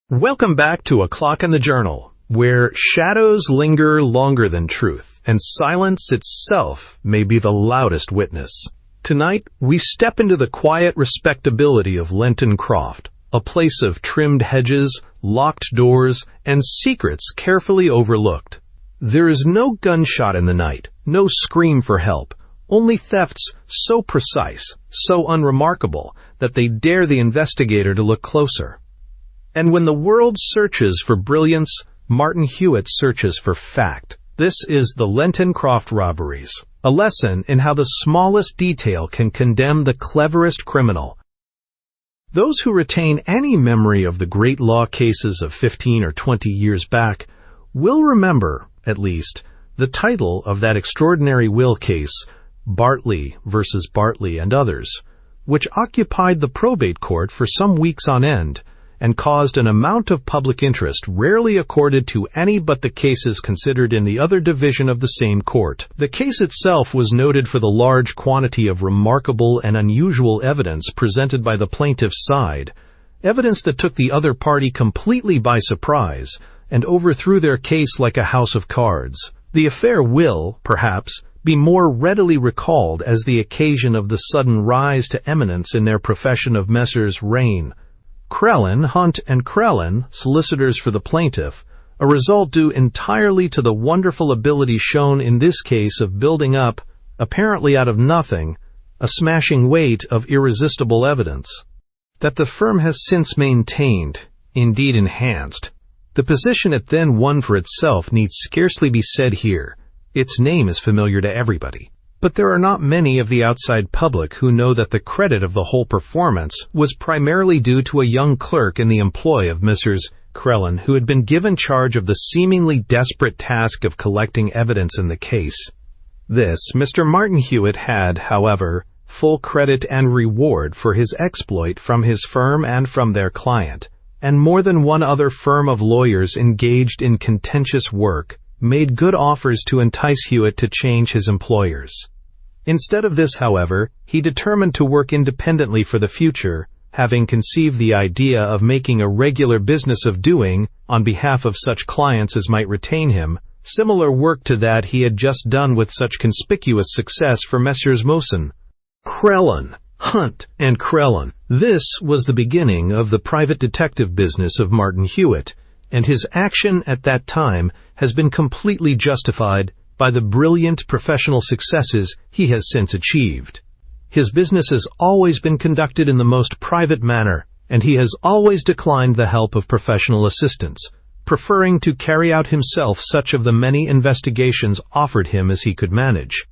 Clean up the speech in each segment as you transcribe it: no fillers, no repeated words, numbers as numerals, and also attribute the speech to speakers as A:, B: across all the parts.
A: Welcome back to A Clock in the Journal, where shadows linger longer than truth, and silence itself may be the loudest witness. Tonight, we step into the quiet respectability of Lenton Croft, a place of trimmed hedges, locked doors, and secrets carefully overlooked. There is no gunshot in the night, no scream for help, only thefts so precise, so unremarkable, that they dare the investigator to look closer. And when the world searches for brilliance, Martin Hewitt searches for fact. This is the Lenton Croft Robberies, a lesson in how the smallest detail can condemn the cleverest criminal. Those who retain any memory of the great law cases of 15 or 20 years back will remember, at least, the title of that extraordinary will case, Bartley versus Bartley and others, which occupied the probate court for some weeks on end, and caused an amount of public interest rarely accorded to any but the cases considered in the other division of the same court. The case itself was noted for the large quantity of remarkable and unusual evidence presented by the plaintiff's side, evidence that took the other party completely by surprise and overthrew their case like a house of cards. The affair will, perhaps, be more readily recalled as the occasion of the sudden rise to eminence in their profession of Messrs. Rain, Crellin, Hunt, and Crellin, solicitors for the plaintiff, a result due entirely to the wonderful ability shown in this case of building up, apparently out of nothing, a smashing weight of irresistible evidence that the firm has since maintained, indeed enhanced. The position it then won for itself needs scarcely be said here. Its name is familiar to everybody. But there are not many of the outside public who know that the credit of the whole performance was primarily due to a young clerk in the employ of Messrs. Crellin, who had been given charge of the seemingly desperate task of collecting evidence in the case. This Mr. Martin Hewitt had, however, full credit and reward for his exploit from his firm and from their client, and more than one other firm of lawyers engaged in contentious work made good offers to entice Hewitt to change his employers. Instead of this, however, he determined to work independently for the future, having conceived the idea of making a regular business of doing, on behalf of such clients as might retain him, similar work to that he had just done with such conspicuous success for Messrs. Morrison, Crellin, Hunt, and Crellin. This was the beginning of the private detective business of Martin Hewitt, and his action at that time has been completely justified by the brilliant professional successes he has since achieved. His business has always been conducted in the most private manner, and he has always declined the help of professional assistants, preferring to carry out himself such of the many investigations offered him as he could manage.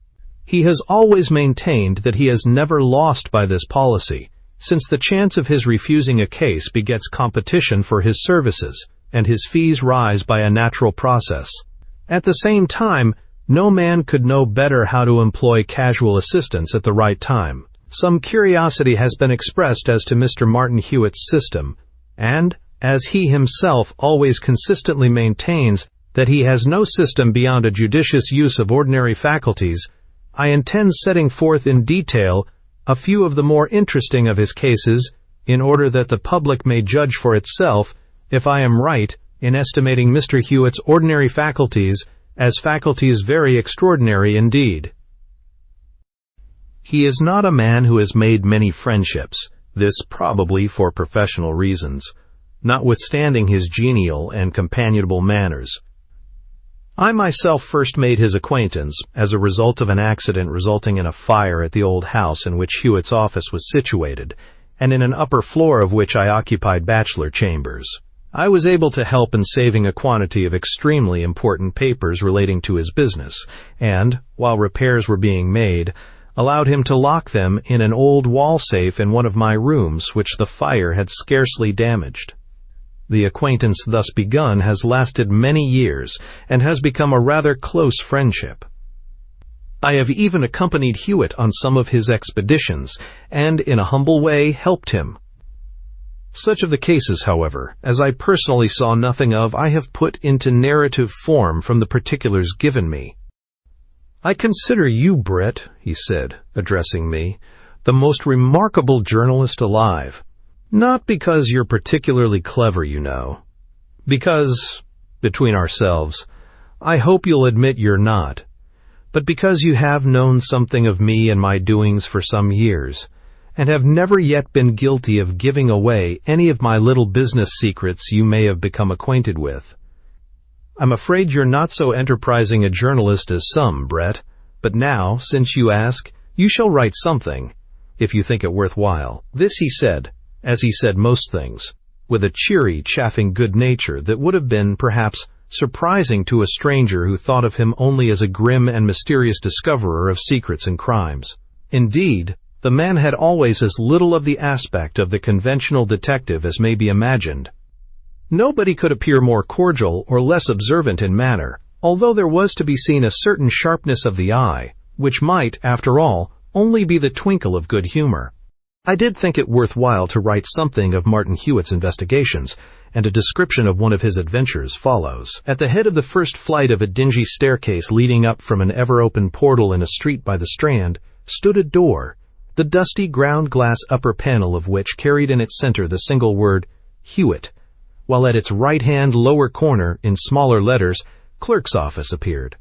A: He has always maintained that he has never lost by this policy, since the chance of his refusing a case begets competition for his services, and his fees rise by a natural process. At the same time, no man could know better how to employ casual assistance at the right time. Some curiosity has been expressed as to Mr. Martin Hewitt's system, and, as he himself always consistently maintains that he has no system beyond a judicious use of ordinary faculties, I intend setting forth in detail a few of the more interesting of his cases, in order that the public may judge for itself if I am right in estimating Mr. Hewitt's ordinary faculties as faculties very extraordinary indeed. He is not a man who has made many friendships, this probably for professional reasons, notwithstanding his genial and companionable manners. I myself first made his acquaintance as a result of an accident resulting in a fire at the old house in which Hewitt's office was situated, and in an upper floor of which I occupied bachelor chambers. I was able to help in saving a quantity of extremely important papers relating to his business, and, while repairs were being made, allowed him to lock them in an old wall safe in one of my rooms which the fire had scarcely damaged. The acquaintance thus begun has lasted many years, and has become a rather close friendship. I have even accompanied Hewitt on some of his expeditions, and in a humble way helped him. Such of the cases, however, as I personally saw nothing of, I have put into narrative form from the particulars given me. I consider you, Brett, he said, addressing me, the most remarkable journalist alive. Not because you're particularly clever, you know. Because, between ourselves, I hope you'll admit you're not. But because you have known something of me and my doings for some years, and have never yet been guilty of giving away any of my little business secrets you may have become acquainted with. I'm afraid you're not so enterprising a journalist as some, Brett, but now, since you ask, you shall write something, if you think it worthwhile. This he said, as he said most things, with a cheery, chaffing good nature that would have been, perhaps, surprising to a stranger who thought of him only as a grim and mysterious discoverer of secrets and crimes. Indeed, the man had always as little of the aspect of the conventional detective as may be imagined. Nobody could appear more cordial or less observant in manner, although there was to be seen a certain sharpness of the eye, which might, after all, only be the twinkle of good humor. I did think it worthwhile to write something of Martin Hewitt's investigations, and a description of one of his adventures follows. At the head of the first flight of a dingy staircase leading up from an ever-open portal in a street by the Strand stood a door, the dusty ground-glass upper panel of which carried in its center the single word, Hewitt, while at its right-hand lower corner, in smaller letters, Clerk's Office appeared.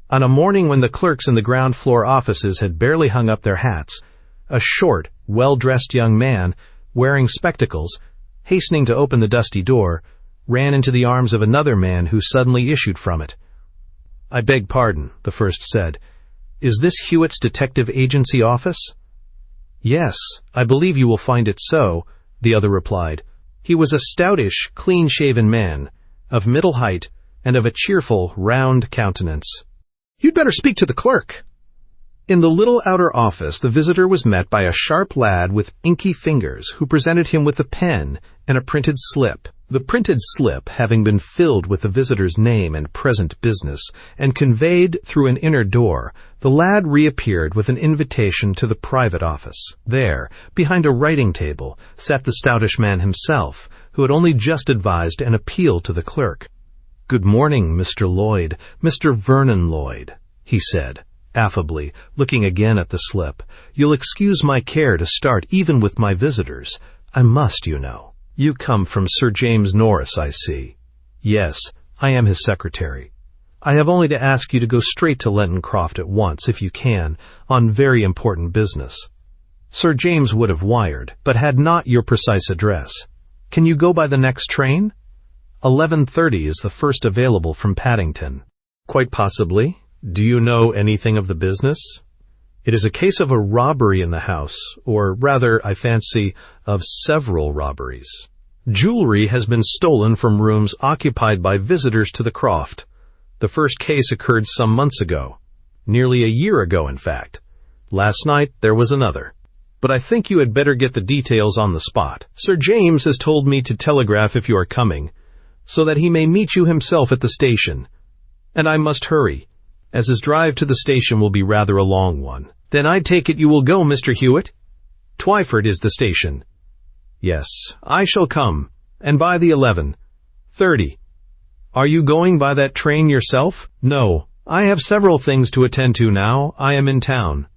A: On a morning when the clerks in the ground-floor offices had barely hung up their hats, a short, well-dressed young man, wearing spectacles, hastening to open the dusty door, ran into the arms of another man who suddenly issued from it. "I beg pardon," the first said. "Is this Hewitt's detective agency office?" "Yes, I believe you will find it so," the other replied. He was a stoutish, clean-shaven man, of middle height, and of a cheerful, round countenance. "You'd better speak to the clerk." In the little outer office, the visitor was met by a sharp lad with inky fingers, who presented him with a pen and a printed slip. The printed slip, having been filled with the visitor's name and present business, and conveyed through an inner door, the lad reappeared with an invitation to the private office. There, behind a writing table, sat the stoutish man himself, who had only just advised an appeal to the clerk. "Good morning, Mr. Lloyd, Mr. Vernon Lloyd," he said, affably, looking again at the slip. "You'll excuse my care to start even with my visitors. I must, you know. You come from Sir James Norris, I see." "Yes, I am his secretary. I have only to ask you to go straight to Lenton Croft at once, if you can, on very important business." Sir James would have wired, but had not your precise address. "Can you go by the next train?" 11:30 is the first available from Paddington. "Quite possibly. Do you know anything of the business?" "It is a case of a robbery in the house, or rather, I fancy, of several robberies. Jewelry has been stolen from rooms occupied by visitors to the Croft. The first case occurred some months ago. Nearly a year ago, in fact. Last night there was another. But I think you had better get the details on the spot. Sir James has told me to telegraph if you are coming, so that he may meet you himself at the station. And I must hurry, as his drive to the station will be rather a long one." "Then I take it you will go, Mr. Hewitt?" "Twyford is the station." "Yes, I shall come, and by the 11:30. Are you going by that train yourself?" "No, I have several things to attend to now. I am in town."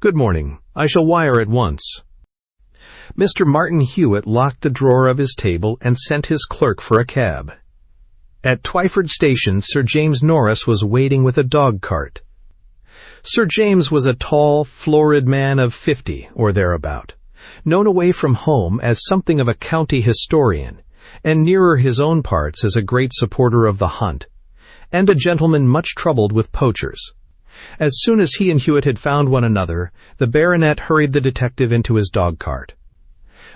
A: "Good morning. I shall wire at once." Mr. Martin Hewitt locked the drawer of his table and sent his clerk for a cab. At Twyford Station, Sir James Norris was waiting with a dog-cart. Sir James was a tall, florid man of 50 or thereabout, known away from home as something of a county historian, and nearer his own parts as a great supporter of the hunt, and a gentleman much troubled with poachers. As soon as he and Hewitt had found one another, the baronet hurried the detective into his dog-cart.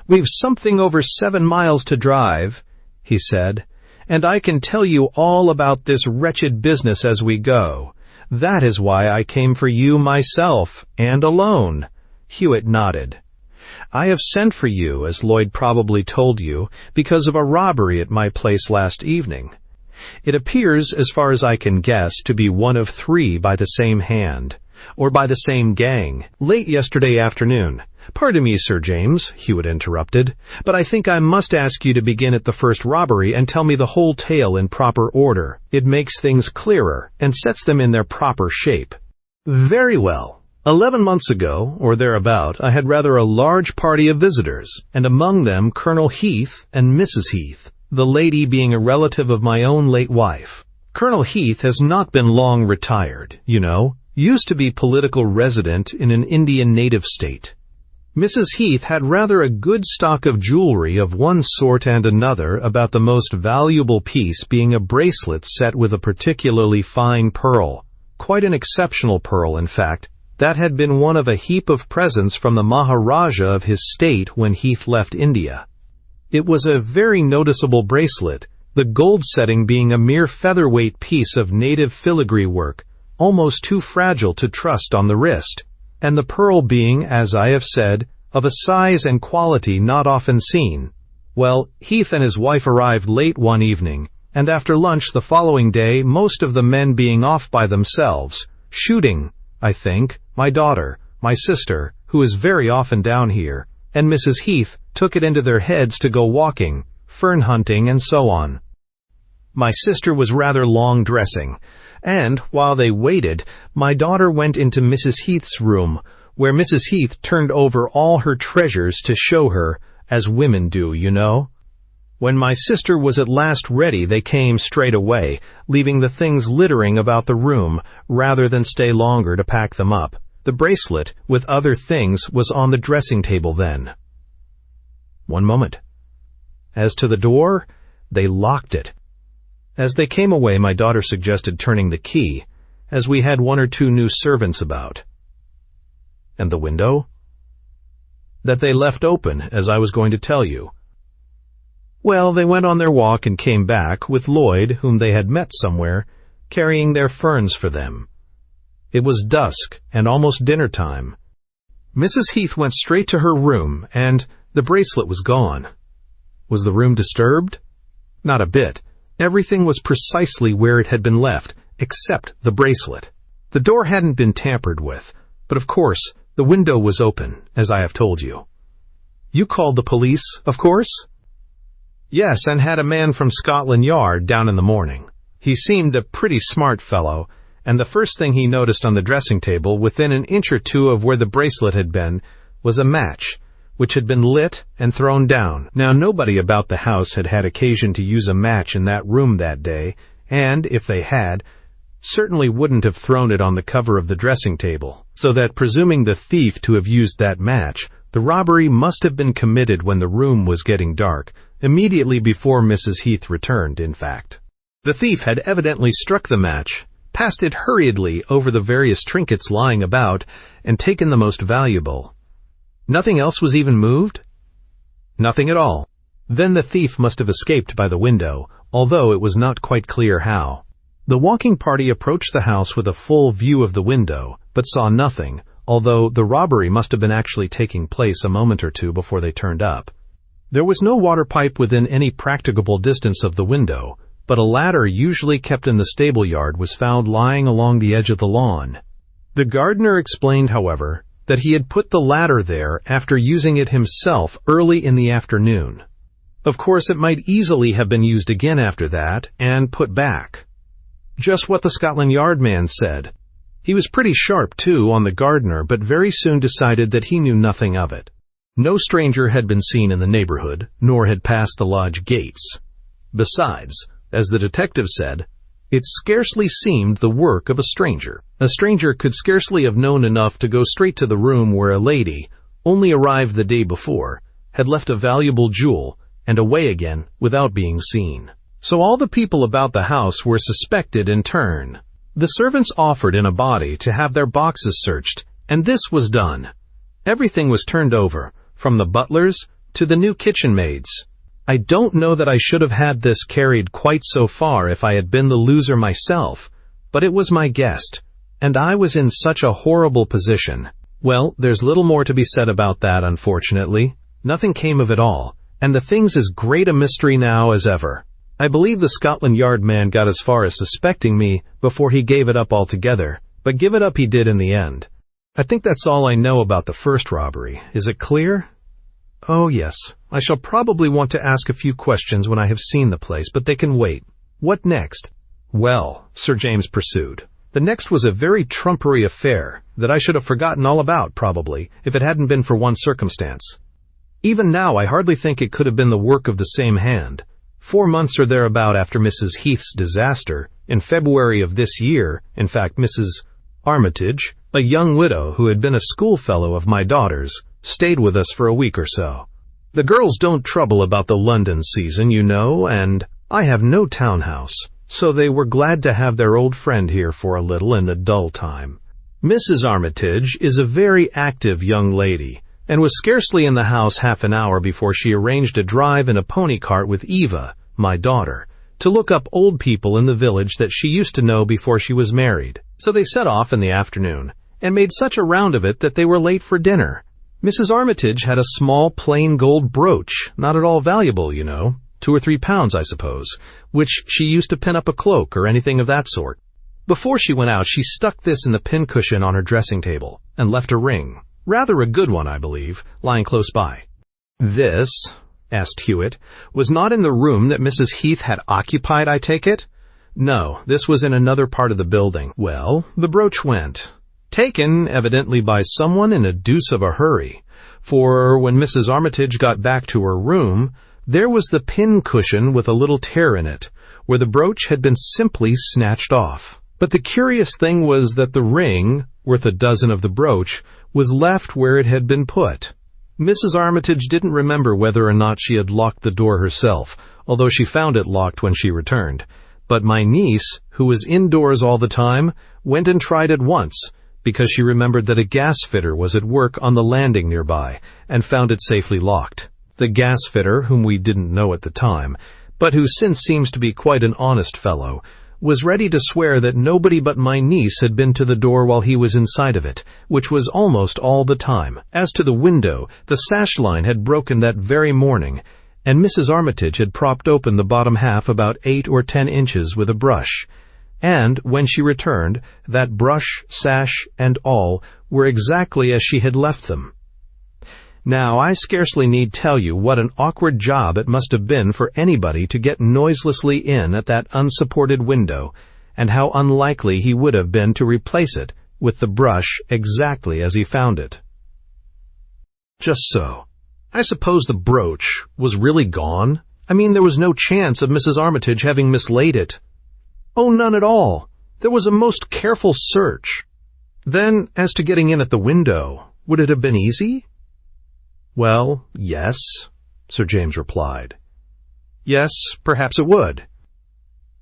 A: "We've something over 7 miles to drive," he said, "and I can tell you all about this wretched business as we go. That is why I came for you myself, and alone." Hewitt nodded. "I have sent for you, as Lloyd probably told you, because of a robbery at my place last evening. It appears, as far as I can guess, to be one of 3 by the same hand, or by the same gang, late yesterday afternoon." "Pardon me, Sir James," Hewitt interrupted, "but I think I must ask you to begin at the first robbery and tell me the whole tale in proper order. It makes things clearer, and sets them in their proper shape." "Very well. 11 months ago, or thereabout, I had rather a large party of visitors, and among them Colonel Heath and Mrs. Heath, the lady being a relative of my own late wife. Colonel Heath has not been long retired, used to be political resident in an Indian native state. Mrs. Heath had rather a good stock of jewelry of one sort and another, about the most valuable piece being a bracelet set with a particularly fine pearl, quite an exceptional pearl, in fact, that had been one of a heap of presents from the Maharaja of his state when Heath left India. It was a very noticeable bracelet, the gold setting being a mere featherweight piece of native filigree work, almost too fragile to trust on the wrist, and the pearl being, as I have said, of a size and quality not often seen. Well, Heath and his wife arrived late one evening, and after lunch the following day, most of the men being off by themselves, shooting, I think, my daughter, my sister, who is very often down here, and Mrs. Heath took it into their heads to go walking, fern hunting, and so on. My sister was rather long dressing, and, while they waited, my daughter went into Mrs. Heath's room, where Mrs. Heath turned over all her treasures to show her, as women do, When my sister was at last ready, they came straight away, leaving the things littering about the room, rather than stay longer to pack them up. The bracelet, with other things, was on the dressing table then. One moment. As to the door, they locked it. As they came away, my daughter suggested turning the key, as we had one or two new servants about. And the window? That they left open, as I was going to tell you. Well, they went on their walk and came back, with Lloyd, whom they had met somewhere, carrying their ferns for them. It was dusk, and almost dinner time. Mrs. Heath went straight to her room, and the bracelet was gone. Was the room disturbed? Not a bit. Everything was precisely where it had been left, except the bracelet. The door hadn't been tampered with, but of course, the window was open, as I have told you. You called the police, of course? Yes, and had a man from Scotland Yard down in the morning. He seemed a pretty smart fellow, and the first thing he noticed on the dressing table, within an inch or two of where the bracelet had been, was a match, which had been lit and thrown down. Now, nobody about the house had had occasion to use a match in that room that day, and, if they had, certainly wouldn't have thrown it on the cover of the dressing table, so that, presuming the thief to have used that match, the robbery must have been committed when the room was getting dark, immediately before Mrs. Heath returned, in fact. The thief had evidently struck the match, passed it hurriedly over the various trinkets lying about, and taken the most valuable. Nothing else was even moved? Nothing at all. Then the thief must have escaped by the window, although it was not quite clear how. The walking party approached the house with a full view of the window, but saw nothing, although the robbery must have been actually taking place a moment or two before they turned up. There was no water pipe within any practicable distance of the window, but a ladder usually kept in the stable yard was found lying along the edge of the lawn. The gardener explained, however, that he had put the ladder there after using it himself early in the afternoon. Of course, it might easily have been used again after that and put back. Just what the Scotland Yard man said. He was pretty sharp, too, on the gardener, but very soon decided that he knew nothing of it. No stranger had been seen in the neighborhood, nor had passed the lodge gates. Besides, as the detective said, it scarcely seemed the work of a stranger. A stranger could scarcely have known enough to go straight to the room where a lady, only arrived the day before, had left a valuable jewel, and away again without being seen. So all the people about the house were suspected in turn. The servants offered in a body to have their boxes searched, and this was done. Everything was turned over, from the butlers to the new kitchen maids. I don't know that I should have had this carried quite so far if I had been the loser myself, but it was my guest, and I was in such a horrible position. Well, there's little more to be said about that, unfortunately. Nothing came of it all, and the thing's as great a mystery now as ever. I believe the Scotland Yard man got as far as suspecting me before he gave it up altogether, but give it up he did in the end. I think that's all I know about the first robbery. Is it clear? Oh, yes. I shall probably want to ask a few questions when I have seen the place, but they can wait. What next? Well, Sir James pursued, The next was a very trumpery affair that I should have forgotten all about, probably, if it hadn't been for one circumstance. Even now, I hardly think it could have been the work of the same hand. 4 months or thereabout after Mrs. Heath's disaster, in February of this year, in fact, Mrs. Armitage, a young widow who had been a schoolfellow of my daughter's, stayed with us for a week or so. The girls don't trouble about the London season, you know, and I have no townhouse, so they were glad to have their old friend here for a little in the dull time. Mrs. Armitage is a very active young lady, and was scarcely in the house half an hour before she arranged a drive in a pony cart with Eva, my daughter, to look up old people in the village that she used to know before she was married. So they set off in the afternoon, and made such a round of it that they were late for dinner. Mrs. Armitage had a small plain gold brooch, not at all valuable, you know, 2 or 3 pounds, I suppose, which she used to pin up a cloak or anything of that sort. Before she went out, she stuck this in the pincushion on her dressing table, and left a ring, rather a good one, I believe, lying close by. This, asked Hewitt, was not in the room that Mrs. Heath had occupied, I take it? No, this was in another part of the building. Well, the brooch went. Taken, evidently, by someone in a deuce of a hurry, for when Mrs. Armitage got back to her room, there was the pin-cushion with a little tear in it, where the brooch had been simply snatched off. But the curious thing was that the ring, worth a dozen of the brooch, was left where it had been put. Mrs. Armitage didn't remember whether or not she had locked the door herself, although she found it locked when she returned. But my niece, who was indoors all the time, went and tried it once, because she remembered that a gas fitter was at work on the landing nearby, and found it safely locked. The gas fitter, whom we didn't know at the time, but who since seems to be quite an honest fellow, was ready to swear that nobody but my niece had been to the door while he was inside of it, which was almost all the time. As to the window, the sash line had broken that very morning, and Mrs. Armitage had propped open the bottom half about 8 or 10 inches with a brush. And, when she returned, that brush, sash, and all were exactly as she had left them. Now, I scarcely need tell you what an awkward job it must have been for anybody to get noiselessly in at that unsupported window, and how unlikely he would have been to replace it with the brush exactly as he found it. Just so. I suppose the brooch was really gone? I mean, there was no chance of Mrs. Armitage having mislaid it. Oh, none at all. There was a most careful search. Then, as to getting in at the window, would it have been easy? Well, yes, Sir James replied. Yes, perhaps it would.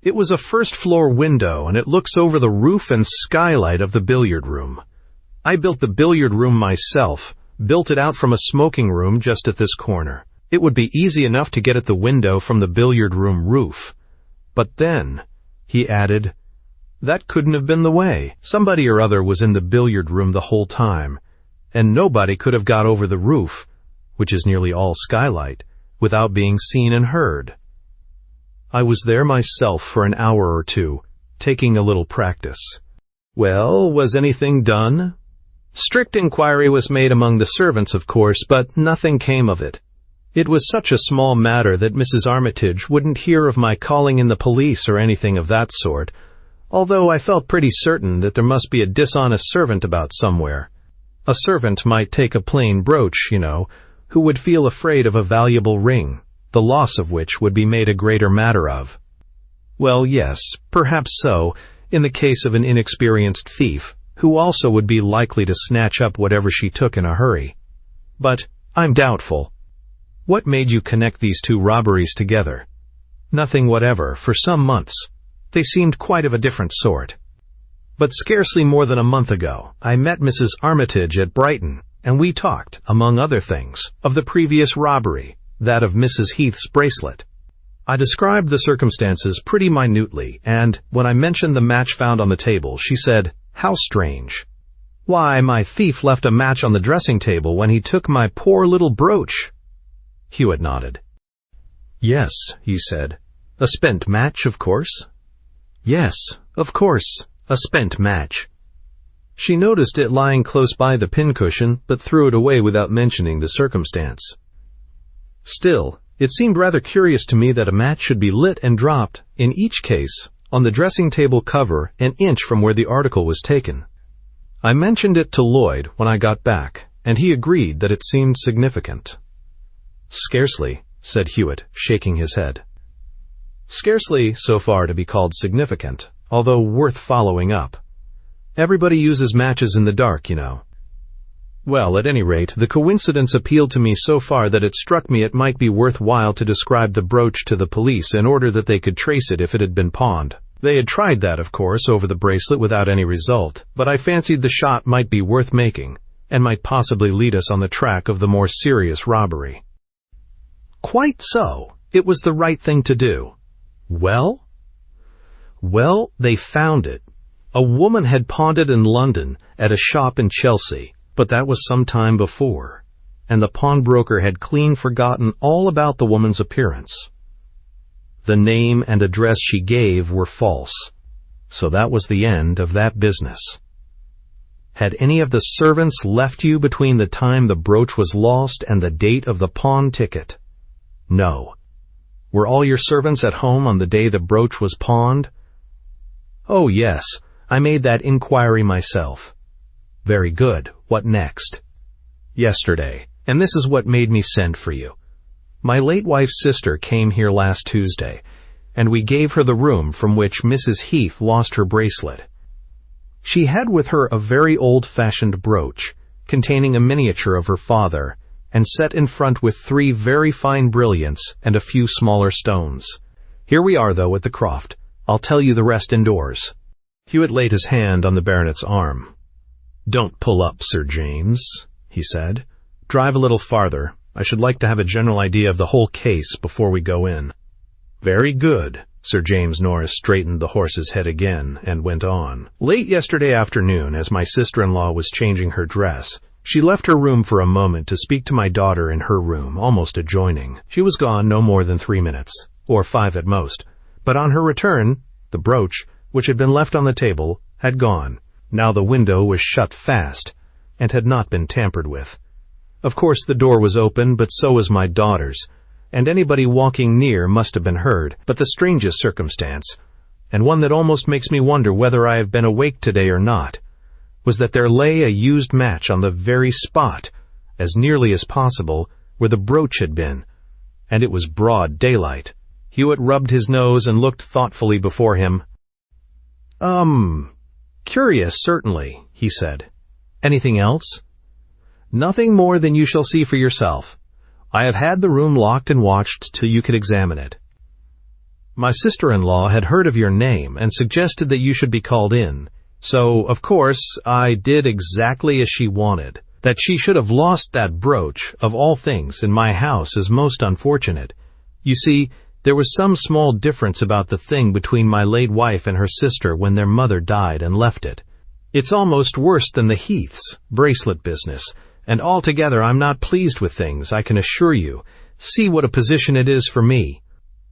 A: It was a first-floor window, and it looks over the roof and skylight of the billiard room. I built the billiard room myself, built it out from a smoking room just at this corner. It would be easy enough to get at the window from the billiard room roof. But then, he added, that couldn't have been the way. Somebody or other was in the billiard room the whole time, and nobody could have got over the roof, which is nearly all skylight, without being seen and heard. I was there myself for an hour or two, taking a little practice. Well, was anything done? Strict inquiry was made among the servants, of course, but nothing came of it. It was such a small matter that Mrs. Armitage wouldn't hear of my calling in the police or anything of that sort, although I felt pretty certain that there must be a dishonest servant about somewhere. A servant might take a plain brooch, you know, who would feel afraid of a valuable ring, the loss of which would be made a greater matter of. Well, yes, perhaps so, in the case of an inexperienced thief, who also would be likely to snatch up whatever she took in a hurry. But I'm doubtful. What made you connect these 2 robberies together? Nothing whatever, for some months. They seemed quite of a different sort. But scarcely more than a month ago, I met Mrs. Armitage at Brighton, and we talked, among other things, of the previous robbery, that of Mrs. Heath's bracelet. I described the circumstances pretty minutely, and when I mentioned the match found on the table, she said, "How strange." "Why, my thief left a match on the dressing table when he took my poor little brooch." Hewitt nodded. "Yes," he said. "A spent match, of course?" "Yes, of course, a spent match." She noticed it lying close by the pincushion, but threw it away without mentioning the circumstance. Still, it seemed rather curious to me that a match should be lit and dropped, in each case, on the dressing table cover an inch from where the article was taken. I mentioned it to Lloyd when I got back, and he agreed that it seemed significant. "Scarcely," said Hewitt, shaking his head. "Scarcely so far to be called significant, although worth following up. Everybody uses matches in the dark, you know. Well, at any rate, the coincidence appealed to me so far that it struck me it might be worthwhile to describe the brooch to the police in order that they could trace it if it had been pawned. They had tried that, of course, over the bracelet without any result, but I fancied the shot might be worth making, and might possibly lead us on the track of the more serious robbery." "Quite so. It was the right thing to do." "Well?" "Well, they found it. A woman had pawned it in London at a shop in Chelsea. But that was some time before, and the pawnbroker had clean forgotten all about the woman's appearance. The name and address she gave were false, so that was the end of that business." "Had any of the servants left you between the time the brooch was lost and the date of the pawn ticket?" "No." "Were all your servants at home on the day the brooch was pawned?" "Oh, yes. I made that inquiry myself." "Very good. What next?" "Yesterday, and this is what made me send for you. My late wife's sister came here last Tuesday, and we gave her the room from which Mrs. Heath lost her bracelet. She had with her a very old-fashioned brooch, containing a miniature of her father, and set in front with 3 very fine brilliants and a few smaller stones. Here we are, though, at the Croft. I'll tell you the rest indoors." Hewitt laid his hand on the baronet's arm. "Don't pull up, Sir James," he said. "Drive a little farther. I should like to have a general idea of the whole case before we go in." "Very good." Sir James Norris straightened the horse's head again and went on. "Late yesterday afternoon, as my sister-in-law was changing her dress, she left her room for a moment to speak to my daughter in her room, almost adjoining. She was gone no more than 3 minutes, or 5 at most, but on her return, the brooch, which had been left on the table, had gone. Now the window was shut fast, and had not been tampered with. Of course the door was open, but so was my daughter's, and anybody walking near must have been heard. But the strangest circumstance, and one that almost makes me wonder whether I have been awake today or not, was that there lay a used match on the very spot, as nearly as possible, where the brooch had been, and it was broad daylight." Hewitt rubbed his nose and looked thoughtfully before him. Curious, certainly," he said. "Anything else?" "Nothing more than you shall see for yourself. I have had the room locked and watched till you could examine it. My sister-in-law had heard of your name and suggested that you should be called in, so, of course, I did exactly as she wanted. That she should have lost that brooch, of all things, in my house is most unfortunate. You see, there was some small difference about the thing between my late wife and her sister when their mother died and left it. It's almost worse than the Heaths' bracelet business, and altogether I'm not pleased with things, I can assure you. See what a position it is for me.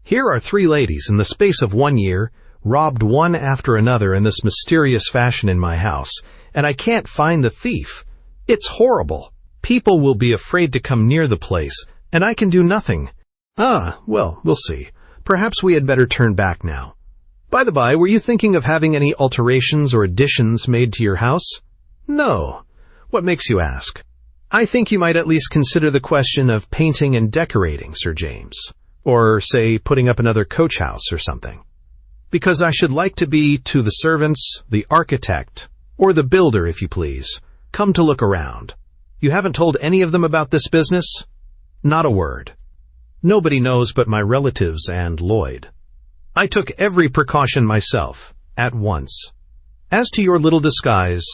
A: Here are 3 ladies in the space of 1 year, robbed one after another in this mysterious fashion in my house, and I can't find the thief. It's horrible. People will be afraid to come near the place, and I can do nothing. Well, we'll see. Perhaps we had better turn back now. By the by, were you thinking of having any alterations or additions made to your house?" "No. What makes you ask?" "I think you might at least consider the question of painting and decorating, Sir James. Or, say, putting up another coach house or something. Because I should like to be, to the servants, the architect, or the builder, if you please, come to look around. You haven't told any of them about this business?" "Not a word. Nobody knows but my relatives and Lloyd. I took every precaution myself, at once. As to your little disguise,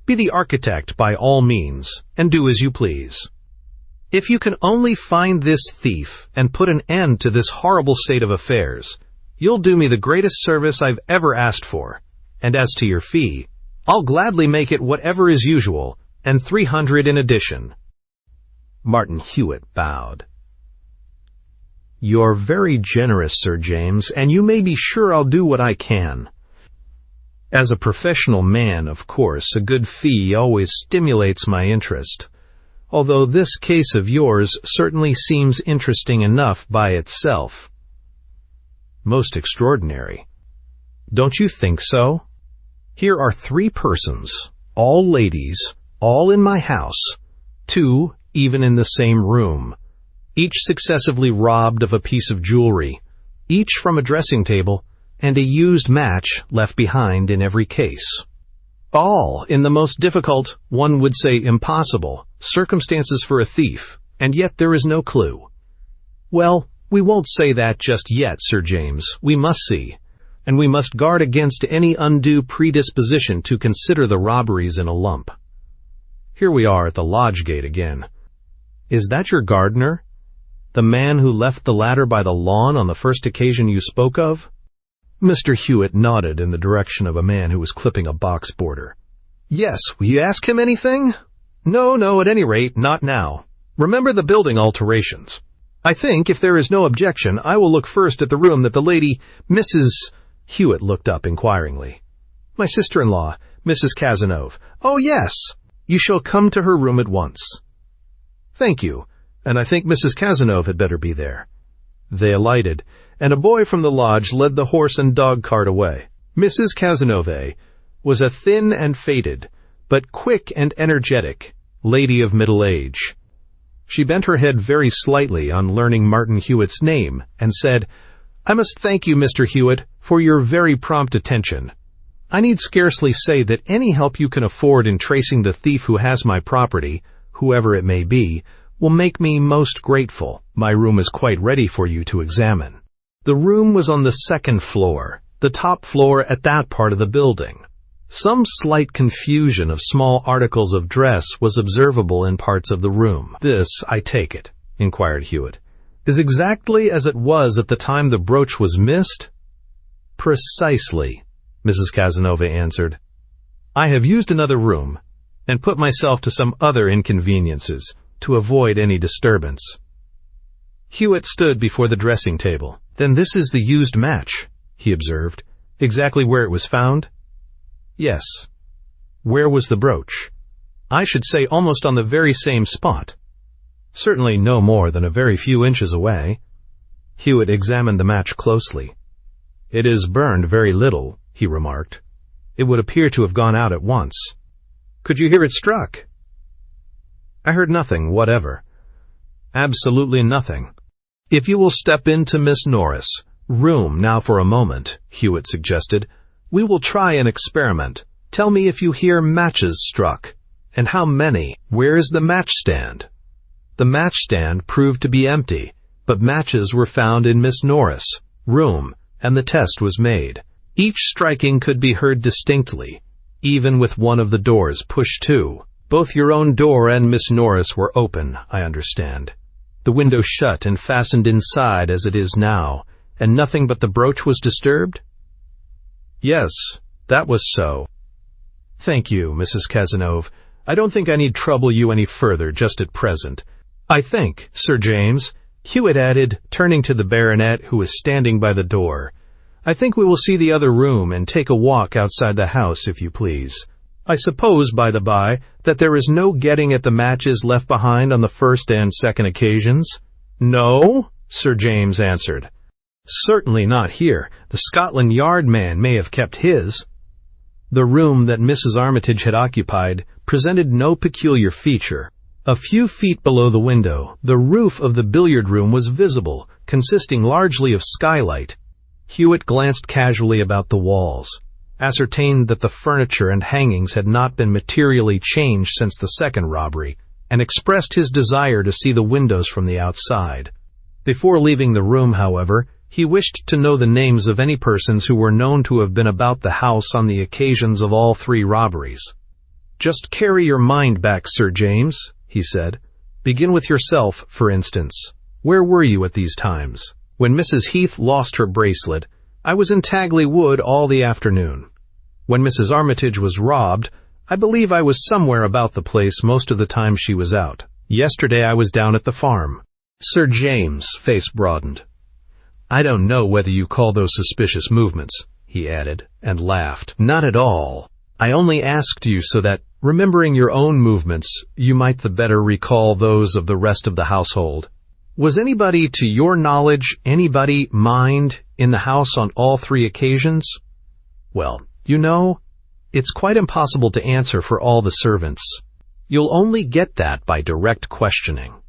A: be the architect by all means, and do as you please. If you can only find this thief and put an end to this horrible state of affairs, you'll do me the greatest service I've ever asked for. And as to your fee, I'll gladly make it whatever is usual, and 300 in addition." Martin Hewitt bowed. "You're very generous, Sir James, and you may be sure I'll do what I can. As a professional man, of course, a good fee always stimulates my interest, although this case of yours certainly seems interesting enough by itself." "Most extraordinary." Don't you think so? Here are 3 persons, all ladies, all in my house, 2 even in the same room, each successively robbed of a piece of jewelry, each from a dressing table, and a used match left behind in every case. All in the most difficult, one would say impossible, circumstances for a thief, and yet there is no clue. Well, we won't say that just yet, Sir James. We must see, and we must guard against any undue predisposition to consider the robberies in a lump. Here we are at the lodge gate again. Is that your gardener? The man who left the ladder by the lawn on the first occasion you spoke of? Mr. Hewitt nodded in the direction of a man who was clipping a box border. Yes, will you ask him anything? No, at any rate, not now. Remember the building alterations. I think, if there is no objection, I will look first at the room that the lady, Mrs. Hewitt looked up inquiringly. My sister-in-law, Mrs. Cazenove. Oh, yes. You shall come to her room at once. Thank you, and I think Mrs. Cazenove had better be there. They alighted, and a boy from the lodge led the horse and dog cart away. Mrs. Cazenove was a thin and faded, but quick and energetic, lady of middle age. She bent her head very slightly on learning Martin Hewitt's name, and said, I must thank you, Mr. Hewitt, for your very prompt attention. I need scarcely say that any help you can afford in tracing the thief who has my property, whoever it may be, will make me most grateful. My room is quite ready for you to examine. The room was on the 2nd floor, the top floor at that part of the building. Some slight confusion of small articles of dress was observable in parts of the room. This, I take it, inquired Hewitt, is exactly as it was at the time the brooch was missed? Precisely, Mrs. Cazenove answered. I have used another room, and put myself to some other inconveniences to avoid any disturbance. Hewitt stood before the dressing table. Then this is the used match, he observed. Exactly where it was found? Yes. Where was the brooch? I should say almost on the very same spot. Certainly no more than a very few inches away. Hewitt examined the match closely. It is burned very little, he remarked. It would appear to have gone out at once. Could you hear it struck? I heard nothing whatever. Absolutely nothing. If you will step into Miss Norris' room now for a moment, Hewitt suggested, we will try an experiment. Tell me if you hear matches struck, and how many. Where is the match stand? The match stand proved to be empty, but matches were found in Miss Norris' room, and the test was made. Each striking could be heard distinctly, even with one of the doors pushed to. Both your own door and Miss Norris were open, I understand. The window shut and fastened inside as it is now, and nothing but the brooch was disturbed? Yes, that was so. Thank you, Mrs. Cazenove. I don't think I need trouble you any further just at present. I think, Sir James, Hewitt added, turning to the baronet who was standing by the door, I think we will see the other room and take a walk outside the house, if you please. I suppose, by the by, that there is no getting at the matches left behind on the first and second occasions? No, Sir James answered. Certainly not here. The Scotland Yard man may have kept his. The room that Mrs. Armitage had occupied presented no peculiar feature. A few feet below the window, the roof of the billiard room was visible, consisting largely of skylight. Hewitt glanced casually about the walls, ascertained that the furniture and hangings had not been materially changed since the second robbery, and expressed his desire to see the windows from the outside. Before leaving the room, however, he wished to know the names of any persons who were known to have been about the house on the occasions of all 3 robberies. Just carry your mind back, Sir James, he said. Begin with yourself, for instance. Where were you at these times? When Mrs. Heath lost her bracelet, I was in Tagley Wood all the afternoon. When Mrs. Armitage was robbed, I believe I was somewhere about the place most of the time she was out. Yesterday I was down at the farm. Sir James' face broadened. I don't know whether you call those suspicious movements, he added, and laughed. Not at all. I only asked you so that, remembering your own movements, you might the better recall those of the rest of the household. Was anybody, to your knowledge, mind, in the house on all 3 occasions? Well, it's quite impossible to answer for all the servants. You'll only get that by direct questioning.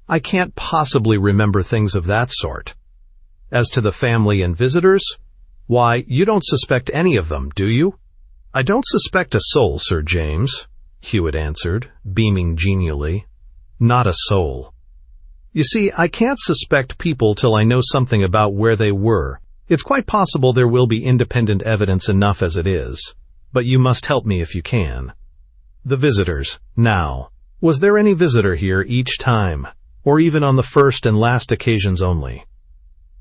A: I can't possibly remember things of that sort. As to the family and visitors, why, you don't suspect any of them, do you? I don't suspect a soul, Sir James, Hewitt answered, beaming genially. Not a soul. You see, I can't suspect people till I know something about where they were. It's quite possible there will be independent evidence enough as it is, but you must help me if you can. The visitors, now. Was there any visitor here each time, or even on the first and last occasions only?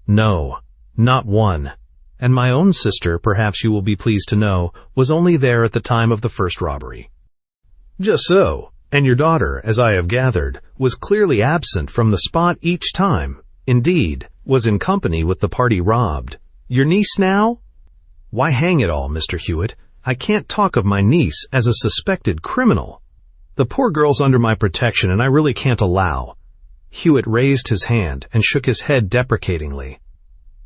A: No, not one. And my own sister, perhaps you will be pleased to know, was only there at the time of the first robbery. Just so. And your daughter, as I have gathered, was clearly absent from the spot each time. Indeed, was in company with the party robbed. Your niece now? Why, hang it all, Mr. Hewitt, I can't talk of my niece as a suspected criminal. The poor girl's under my protection, and I really can't allow. Hewitt raised his hand and shook his head deprecatingly.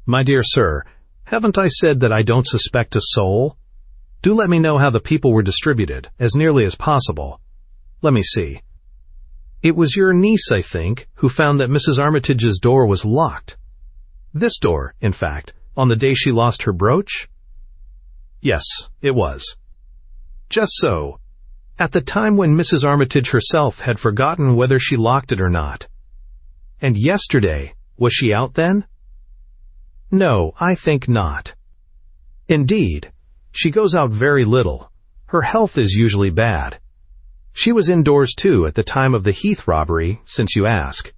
A: My dear sir, haven't I said that I don't suspect a soul? Do let me know how the people were distributed, as nearly as possible. Let me see. It was your niece, I think, who found that Mrs. Armitage's door was locked. This door, in fact, on the day she lost her brooch? Yes, it was. Just so. At the time when Mrs. Armitage herself had forgotten whether she locked it or not. And yesterday, was she out then? No, I think not. Indeed, she goes out very little. Her health is usually bad. She was indoors, too, at the time of the Heath robbery, since you ask.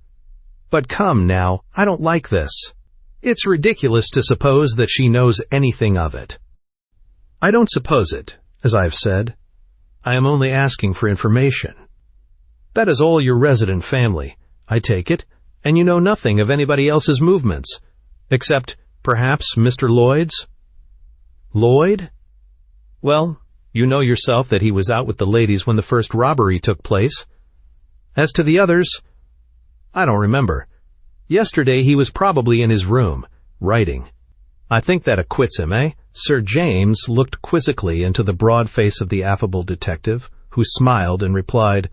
A: But come, now, I don't like this. It's ridiculous to suppose that she knows anything of it. I don't suppose it, as I have said. I am only asking for information. That is all your resident family, I take it, and you know nothing of anybody else's movements, except, perhaps, Mr. Lloyd's? Lloyd? Well, you know yourself that he was out with the ladies when the first robbery took place. As to the others, I don't remember. Yesterday he was probably in his room, writing. I think that acquits him, eh? Sir James looked quizzically into the broad face of the affable detective, who smiled and replied,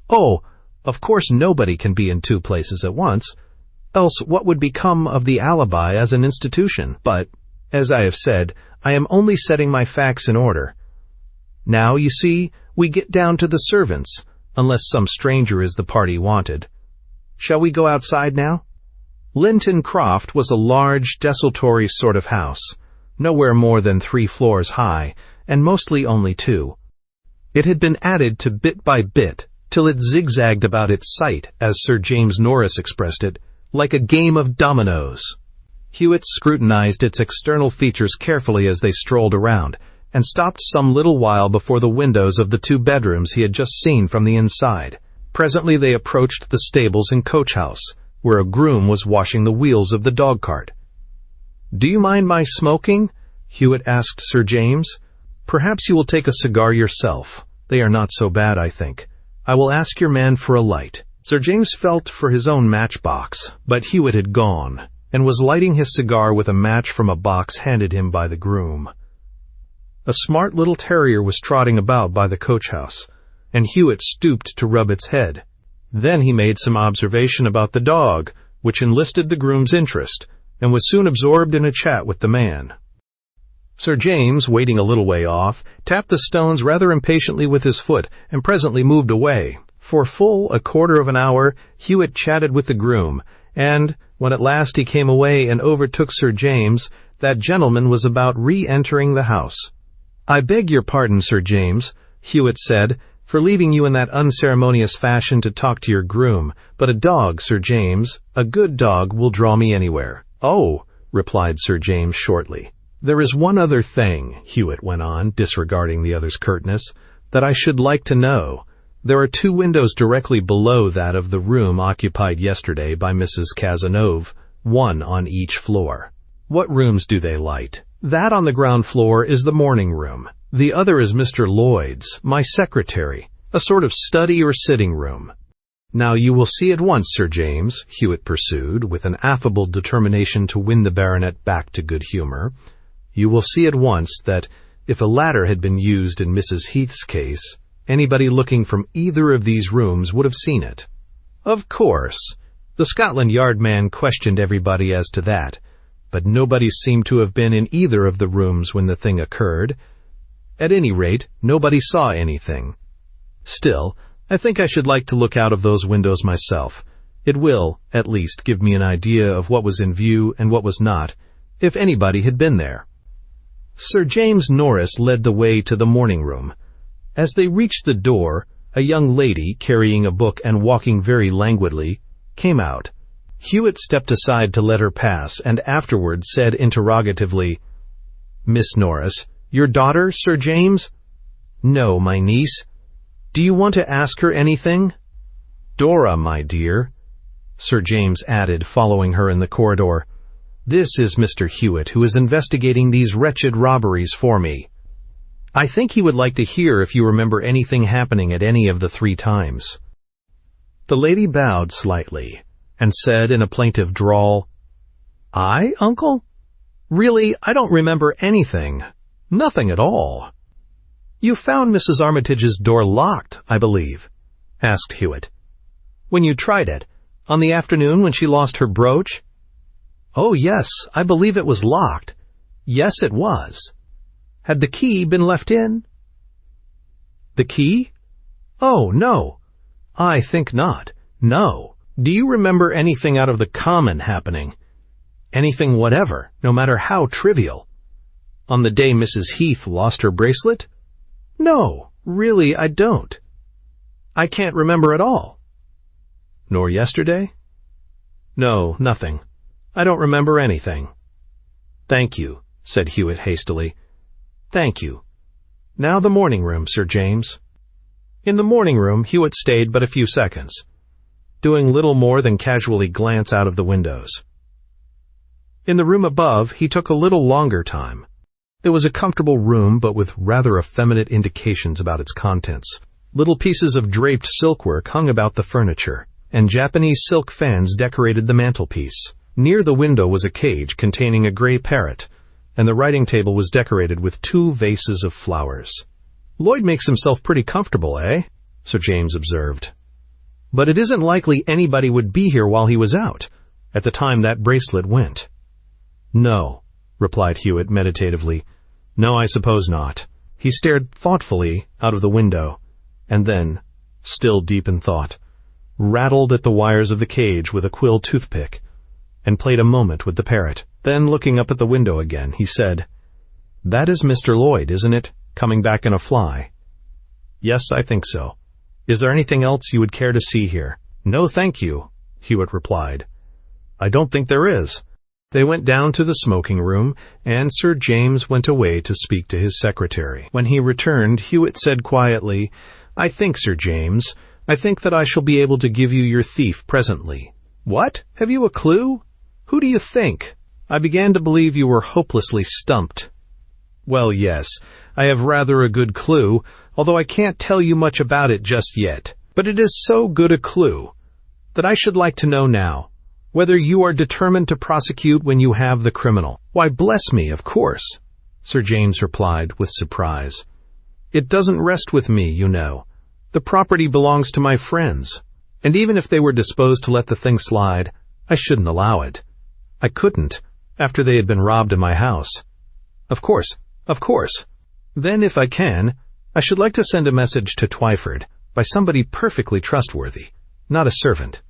A: Oh, of course nobody can be in two places at once, else what would become of the alibi as an institution? But, as I have said, I am only setting my facts in order. Now, you see, we get down to the servants, unless some stranger is the party wanted. Shall we go outside now? Lenton Croft was a large, desultory sort of house, nowhere more than 3 floors high, and mostly only 2. It had been added to bit by bit, till it zigzagged about its site, as Sir James Norris expressed it, like a game of dominoes. Hewitt scrutinized its external features carefully as they strolled around, and stopped some little while before the windows of the 2 bedrooms he had just seen from the inside. Presently they approached the stables and coach-house, where a groom was washing the wheels of the dog-cart. Do you mind my smoking? Hewitt asked Sir James. Perhaps you will take a cigar yourself. They are not so bad, I think. I will ask your man for a light. Sir James felt for his own matchbox, but Hewitt had gone, and was lighting his cigar with a match from a box handed him by the groom. A smart little terrier was trotting about by the coach-house, and Hewitt stooped to rub its head. Then he made some observation about the dog, which enlisted the groom's interest, and was soon absorbed in a chat with the man. Sir James, waiting a little way off, tapped the stones rather impatiently with his foot, and presently moved away. For full a quarter of an hour, Hewitt chatted with the groom, and, when at last he came away and overtook Sir James, that gentleman was about re-entering the house. I beg your pardon, Sir James, Hewitt said, for leaving you in that unceremonious fashion to talk to your groom, but a dog, Sir James, a good dog will draw me anywhere. Oh, replied Sir James shortly. There is one other thing, Hewitt went on, disregarding the other's curtness, that I should like to know. There are 2 windows directly below that of the room occupied yesterday by Mrs. Cazenove, one on each floor. What rooms do they light? That on the ground floor is the morning room. The other is Mr. Lloyd's, my secretary, a sort of study or sitting room. Now you will see at once, Sir James, Hewitt pursued, with an affable determination to win the baronet back to good humor, You will see at once that if a ladder had been used in Mrs. Heath's case, anybody looking from either of these rooms would have seen it. Of course, the Scotland Yard man questioned everybody as to that, but nobody seemed to have been in either of the rooms when the thing occurred. At any rate, nobody saw anything. Still, I think I should like to look out of those windows myself. It will, at least, give me an idea of what was in view and what was not, if anybody had been there. Sir James Norris led the way to the morning room. As they reached the door, a young lady, carrying a book and walking very languidly, came out. Hewitt stepped aside to let her pass, and afterward said interrogatively, "Miss Norris, your daughter, Sir James?" "No, my niece." "Do you want to ask her anything?" "Dora, my dear," Sir James added, following her in the corridor. "This is Mr. Hewitt, who is investigating these wretched robberies for me. I think he would like to hear if you remember anything happening at any of the 3 times." The lady bowed slightly, and said in a plaintive drawl, "I, uncle? Really, I don't remember anything. Nothing at all." "You found Mrs. Armitage's door locked, I believe?" asked Hewitt. "When you tried it, on the afternoon when she lost her brooch?" "Oh, yes, I believe it was locked. Yes, it was." "Had the key been left in?" "The key? Oh, no. I think not. No. Do you remember anything out of the common happening? Anything whatever, no matter how trivial? On the day Mrs. Heath lost her bracelet?" "No, really, I don't." "I can't remember at all." "Nor yesterday?" "No, nothing. I don't remember anything." "Thank you," said Hewitt hastily. "Thank you. Now the morning room, Sir James." In the morning room, Hewitt stayed but a few seconds, doing little more than casually glance out of the windows. In the room above, he took a little longer time. It was a comfortable room, but with rather effeminate indications about its contents. Little pieces of draped silkwork hung about the furniture, and Japanese silk fans decorated the mantelpiece. Near the window was a cage containing a gray parrot, and the writing table was decorated with 2 vases of flowers. "Lloyd makes himself pretty comfortable, eh?" Sir James observed. "But it isn't likely anybody would be here while he was out, at the time that bracelet went." "No," replied Hewitt meditatively. "No, I suppose not." He stared thoughtfully out of the window, and then, still deep in thought, rattled at the wires of the cage with a quill toothpick, and played a moment with the parrot. Then, looking up at the window again, he said, "That is Mr. Lloyd, isn't it, coming back in a fly?" "Yes, I think so. Is there anything else you would care to see here?" "No, thank you," Hewitt replied. "I don't think there is." They went down to the smoking room, and Sir James went away to speak to his secretary. When he returned, Hewitt said quietly, "I think, Sir James, I think that I shall be able to give you your thief presently." "What? Have you a clue? Who do you think? I began to believe you were hopelessly stumped." "Well, yes, I have rather a good clue, although I can't tell you much about it just yet. But it is so good a clue that I should like to know now whether you are determined to prosecute when you have the criminal." "Why, bless me, of course," Sir James replied with surprise. "It doesn't rest with me, you know. The property belongs to my friends, and even if they were disposed to let the thing slide, I shouldn't allow it. I couldn't, after they had been robbed in my house." Of course. "Then, if I can, I should like to send a message to Twyford by somebody perfectly trustworthy, not a servant.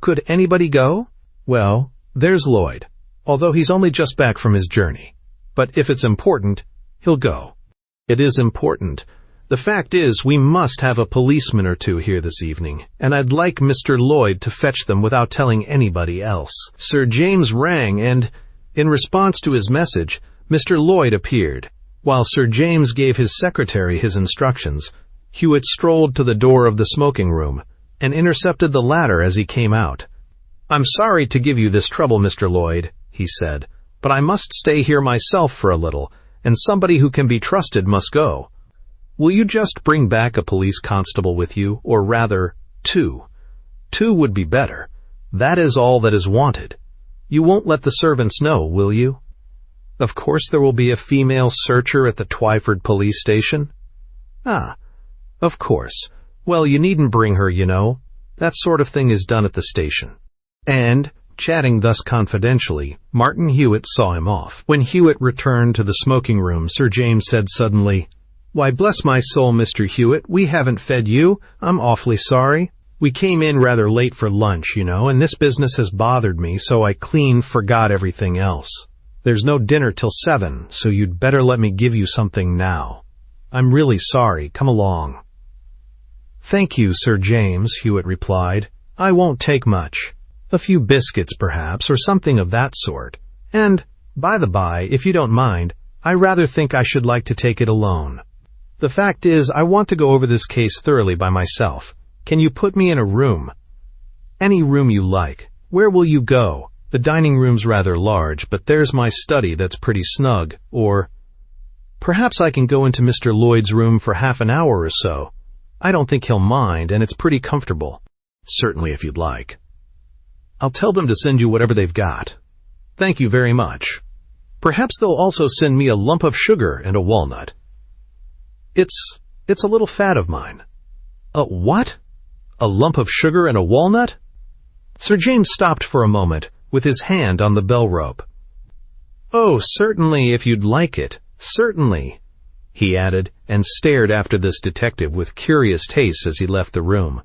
A: Could anybody go?" "Well, there's Lloyd, although he's only just back from his journey. But if it's important, he'll go." "It is important. The fact is, we must have a policeman or 2 here this evening, and I'd like Mr. Lloyd to fetch them without telling anybody else." Sir James rang, and, in response to his message, Mr. Lloyd appeared. While Sir James gave his secretary his instructions, Hewitt strolled to the door of the smoking room, and intercepted the latter as he came out. "I'm sorry to give you this trouble, Mr. Lloyd," he said, "but I must stay here myself for a little, and somebody who can be trusted must go. Will you just bring back a police constable with you, or rather, 2? 2 would be better. That is all that is wanted. You won't let the servants know, will you?" Of course there will be a female searcher at the Twyford police station. Ah, of course. Well, you needn't bring her, you know. That sort of thing is done at the station. And, chatting thus confidentially, Martin Hewitt saw him off. When Hewitt returned to the smoking room, Sir James said suddenly, "Why, bless my soul, Mr. Hewitt, we haven't fed you. I'm awfully sorry. We came in rather late for lunch, you know, and this business has bothered me, so I clean forgot everything else. There's no dinner till 7, so you'd better let me give you something now. I'm really sorry. Come along." "Thank you, Sir James," Hewitt replied. "I won't take much. A few biscuits, perhaps, or something of that sort. And, by the by, if you don't mind, I rather think I should like to take it alone. The fact is, I want to go over this case thoroughly by myself. Can you put me in a room?" "Any room you like. Where will you go? The dining room's rather large, but there's my study that's pretty snug. Or perhaps I can go into Mr. Lloyd's room for half an hour or so. I don't think he'll mind, and it's pretty comfortable." "Certainly, if you'd like." "I'll tell them to send you whatever they've got." "Thank you very much. Perhaps they'll also send me a lump of sugar and a walnut. It's a little fad of mine." "A what? A lump of sugar and a walnut?" Sir James stopped for a moment, with his hand on the bell rope. "Oh, certainly, if you'd like it. Certainly," he added, and stared after this detective with curious haste as he left the room.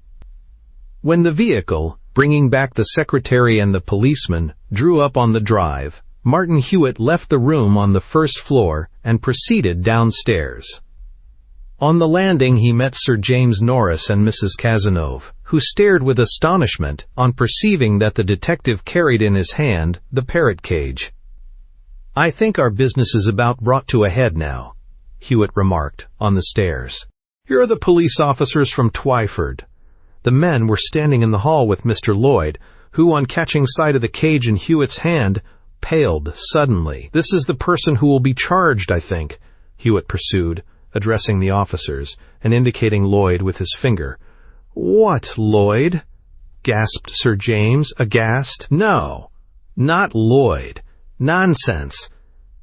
A: When the vehicle, bringing back the secretary and the policeman, drew up on the drive, Martin Hewitt left the room on the first floor and proceeded downstairs. On the landing he met Sir James Norris and Mrs. Cazenove, who stared with astonishment on perceiving that the detective carried in his hand the parrot cage. "I think our business is about brought to a head now," Hewitt remarked, on the stairs. "Here are the police officers from Twyford." The men were standing in the hall with Mr. Lloyd, who, on catching sight of the cage in Hewitt's hand, paled suddenly. "This is the person who will be charged, I think," Hewitt pursued, addressing the officers, and indicating Lloyd with his finger. "What, Lloyd?" gasped Sir James, aghast. "No, not Lloyd. Nonsense."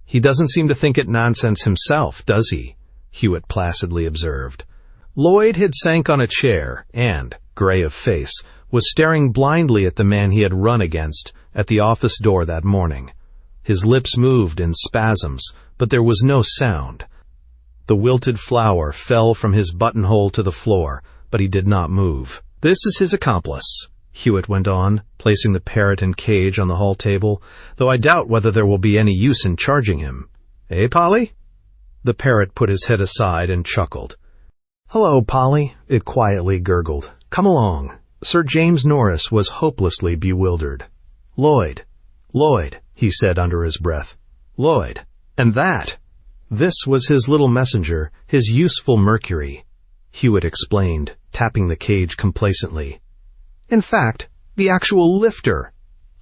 A: "He doesn't seem to think it nonsense himself, does he?" Hewitt placidly observed. Lloyd had sank on a chair and, gray of face, was staring blindly at the man he had run against at the office door that morning. His lips moved in spasms, but there was no sound. The wilted flower fell from his buttonhole to the floor, but he did not move. "This is his accomplice," Hewitt went on, placing the parrot and cage on the hall table, "though I doubt whether there will be any use in charging him. Eh, Polly?" The parrot put his head aside and chuckled. "Hello, Polly," it quietly gurgled. "Come along." Sir James Norris was hopelessly bewildered. Lloyd, he said under his breath. "Lloyd. And that." This was his little messenger, his useful Mercury, Hewitt explained, tapping the cage complacently. "In fact, the actual lifter.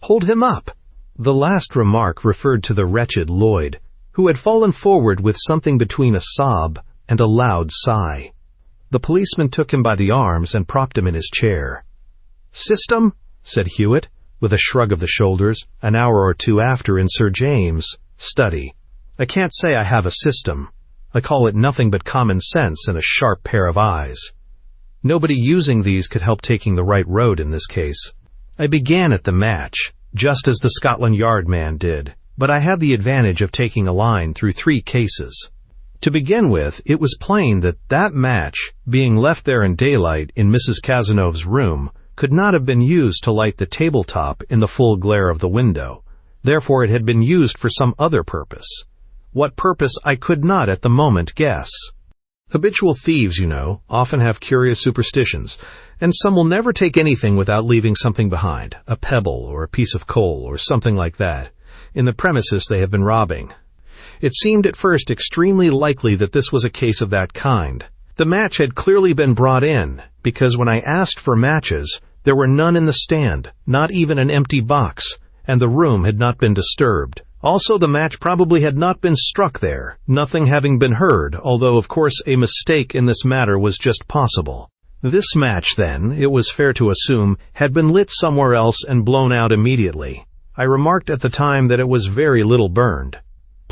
A: Hold him up." The last remark referred to the wretched Lloyd, who had fallen forward with something between a sob and a loud sigh. The policeman took him by the arms and propped him in his chair. "System?" said Hewitt, with a shrug of the shoulders, an hour or two after in Sir James' study. "I can't say I have a system. I call it nothing but common sense and a sharp pair of eyes. Nobody using these could help taking the right road in this case. I began at the match, just as the Scotland Yard man did, but I had the advantage of taking a line through 3 cases. To begin with, it was plain that that match, being left there in daylight in Mrs. Cazenove's room, could not have been used to light the tabletop in the full glare of the window. Therefore it had been used for some other purpose. What purpose I could not at the moment guess. Habitual thieves, you know, often have curious superstitions, and some will never take anything without leaving something behind, a pebble or a piece of coal or something like that, in the premises they have been robbing. It seemed at first extremely likely that this was a case of that kind. The match had clearly been brought in, because when I asked for matches, there were none in the stand, not even an empty box, and the room had not been disturbed. Also, the match probably had not been struck there, nothing having been heard, although of course a mistake in this matter was just possible. This match, then, it was fair to assume, had been lit somewhere else and blown out immediately. I remarked at the time that it was very little burned.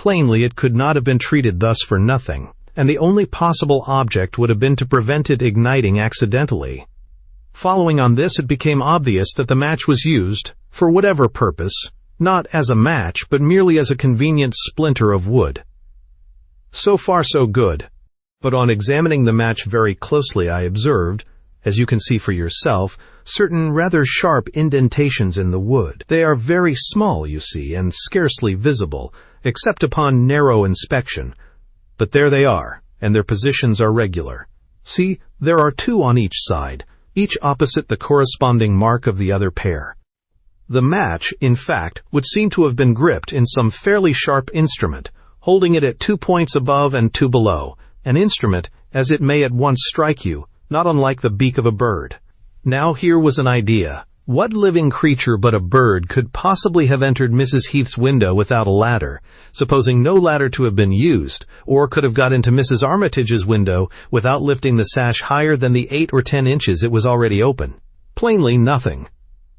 A: Plainly, it could not have been treated thus for nothing, and the only possible object would have been to prevent it igniting accidentally. Following on this, it became obvious that the match was used, for whatever purpose, not as a match, but merely as a convenient splinter of wood. So far so good. But on examining the match very closely, I observed, as you can see for yourself, certain rather sharp indentations in the wood. They are very small, you see, and scarcely visible, except upon narrow inspection. But there they are, and their positions are regular. See, there are 2 on each side, each opposite the corresponding mark of the other pair. The match, in fact, would seem to have been gripped in some fairly sharp instrument, holding it at 2 points above and 2 below, an instrument, as it may at once strike you, not unlike the beak of a bird. Now here was an idea. What living creature but a bird could possibly have entered Mrs. Heath's window without a ladder, supposing no ladder to have been used, or could have got into Mrs. Armitage's window without lifting the sash higher than the 8 or 10 inches it was already open? Plainly nothing.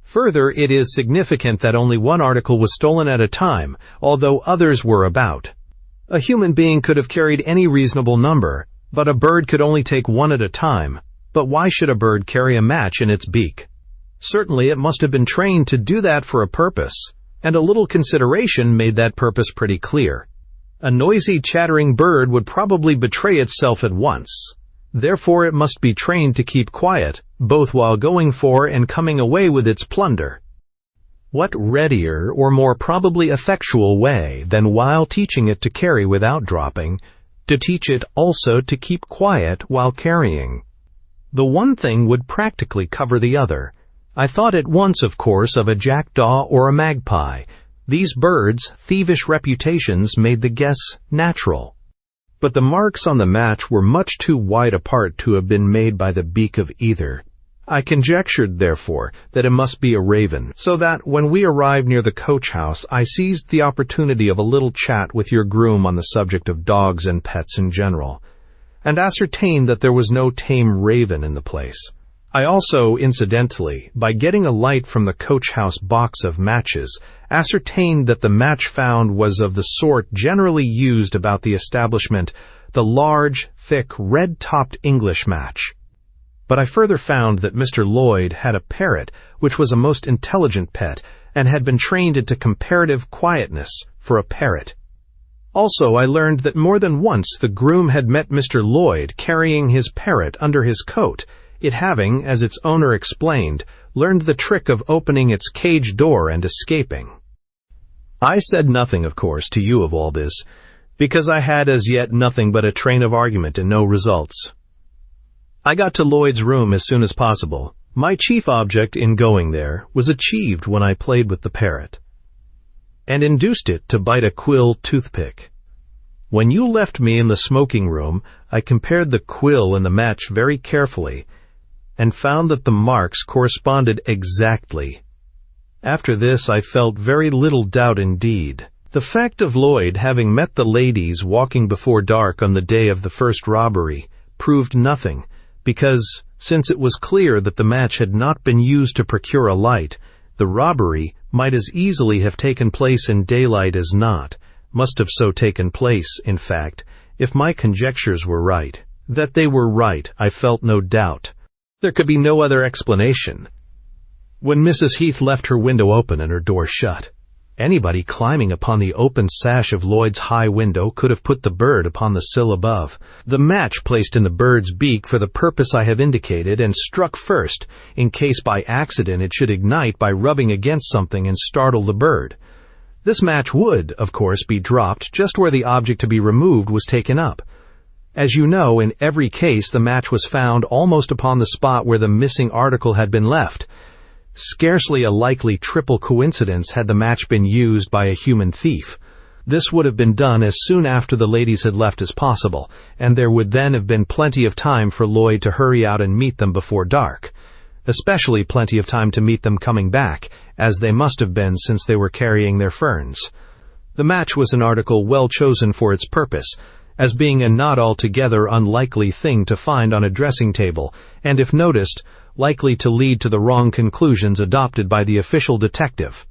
A: Further, it is significant that only one article was stolen at a time, although others were about. A human being could have carried any reasonable number, but a bird could only take one at a time. But why should a bird carry a match in its beak? Certainly it must have been trained to do that for a purpose, and a little consideration made that purpose pretty clear. A noisy, chattering bird would probably betray itself at once. Therefore it must be trained to keep quiet, both while going for and coming away with its plunder. What readier or more probably effectual way than while teaching it to carry without dropping, to teach it also to keep quiet while carrying? The one thing would practically cover the other. I thought at once, of course, of a jackdaw or a magpie. These birds' thievish reputations made the guess natural. But the marks on the match were much too wide apart to have been made by the beak of either. I conjectured, therefore, that it must be a raven, so that when we arrived near the coach-house, I seized the opportunity of a little chat with your groom on the subject of dogs and pets in general, and ascertained that there was no tame raven in the place. I also, incidentally, by getting a light from the coach-house box of matches, ascertained that the match found was of the sort generally used about the establishment, the large, thick, red-topped English match. But I further found that Mr. Lloyd had a parrot which was a most intelligent pet, and had been trained into comparative quietness for a parrot. Also, I learned that more than once the groom had met Mr. Lloyd carrying his parrot under his coat, it having, as its owner explained, learned the trick of opening its cage door and escaping. I said nothing, of course, to you of all this, because I had as yet nothing but a train of argument and no results. I got to Lloyd's room as soon as possible. My chief object in going there was achieved when I played with the parrot, and induced it to bite a quill toothpick. When you left me in the smoking room, I compared the quill and the match very carefully, and found that the marks corresponded exactly. After this I felt very little doubt indeed. The fact of Lloyd having met the ladies walking before dark on the day of the first robbery proved nothing, because, since it was clear that the match had not been used to procure a light, the robbery might as easily have taken place in daylight as not, must have so taken place, in fact, if my conjectures were right. That they were right, I felt no doubt. There could be no other explanation. When Mrs. Heath left her window open and her door shut, anybody climbing upon the open sash of Lloyd's high window could have put the bird upon the sill above. The match placed in the bird's beak for the purpose I have indicated, and struck first, in case by accident it should ignite by rubbing against something and startle the bird. This match would, of course, be dropped just where the object to be removed was taken up. As you know, in every case the match was found almost upon the spot where the missing article had been left. Scarcely a likely triple coincidence had the match been used by a human thief. This would have been done as soon after the ladies had left as possible, and there would then have been plenty of time for Lloyd to hurry out and meet them before dark. Especially plenty of time to meet them coming back, as they must have been since they were carrying their ferns. The match was an article well chosen for its purpose, as being a not altogether unlikely thing to find on a dressing table, and if noticed, likely to lead to the wrong conclusions adopted by the official detective.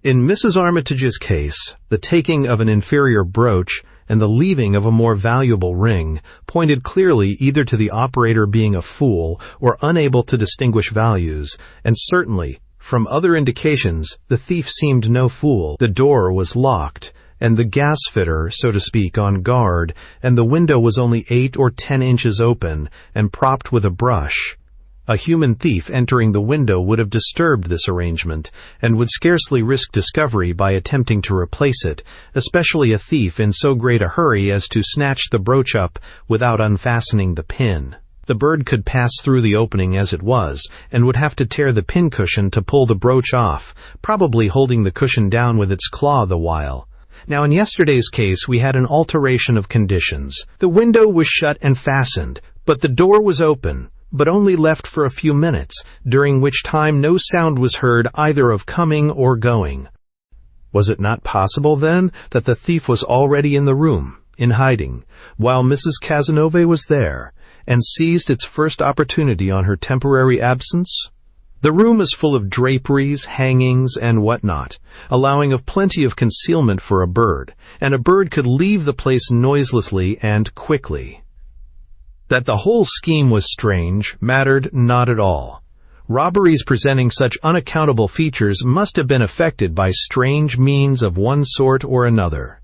A: In Mrs. Armitage's case, the taking of an inferior brooch and the leaving of a more valuable ring pointed clearly either to the operator being a fool or unable to distinguish values, and certainly, from other indications, the thief seemed no fool. The door was locked, and the gas fitter, so to speak, on guard, and the window was only 8 or 10 inches open and propped with a brush. A human thief entering the window would have disturbed this arrangement, and would scarcely risk discovery by attempting to replace it, especially a thief in so great a hurry as to snatch the brooch up without unfastening the pin. The bird could pass through the opening as it was, and would have to tear the pincushion to pull the brooch off, probably holding the cushion down with its claw the while. Now, in yesterday's case, we had an alteration of conditions. The window was shut and fastened, but the door was open, but only left for a few minutes, during which time no sound was heard either of coming or going. Was it not possible, then, that the thief was already in the room, in hiding, while Mrs. Cazenove was there, and seized its first opportunity on her temporary absence? The room is full of draperies, hangings, and what-not, allowing of plenty of concealment for a bird, and a bird could leave the place noiselessly and quickly. That the whole scheme was strange mattered not at all. Robberies presenting such unaccountable features must have been effected by strange means of one sort or another.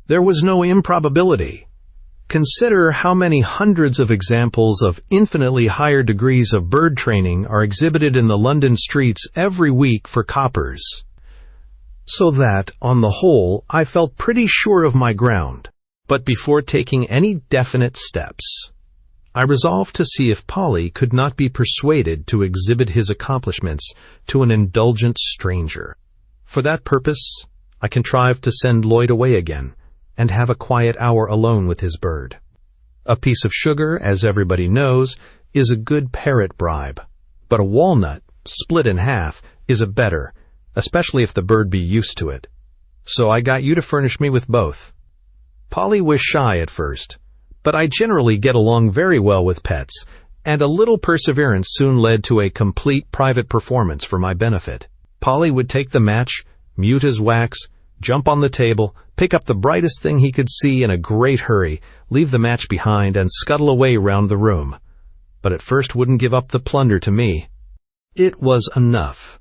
A: There was no improbability. Consider how many hundreds of examples of infinitely higher degrees of bird training are exhibited in the London streets every week for coppers. So that, on the whole, I felt pretty sure of my ground. But before taking any definite steps, I resolved to see if Polly could not be persuaded to exhibit his accomplishments to an indulgent stranger. For that purpose, I contrived to send Lloyd away again, and have a quiet hour alone with his bird. A piece of sugar, as everybody knows, is a good parrot bribe, but a walnut, split in half, is a better, especially if the bird be used to it. So I got you to furnish me with both. Polly was shy at first, but I generally get along very well with pets, and a little perseverance soon led to a complete private performance for my benefit. Polly would take the match, mute as wax, jump on the table, pick up the brightest thing he could see in a great hurry, leave the match behind, and scuttle away round the room. But at first wouldn't give up the plunder to me. It was enough.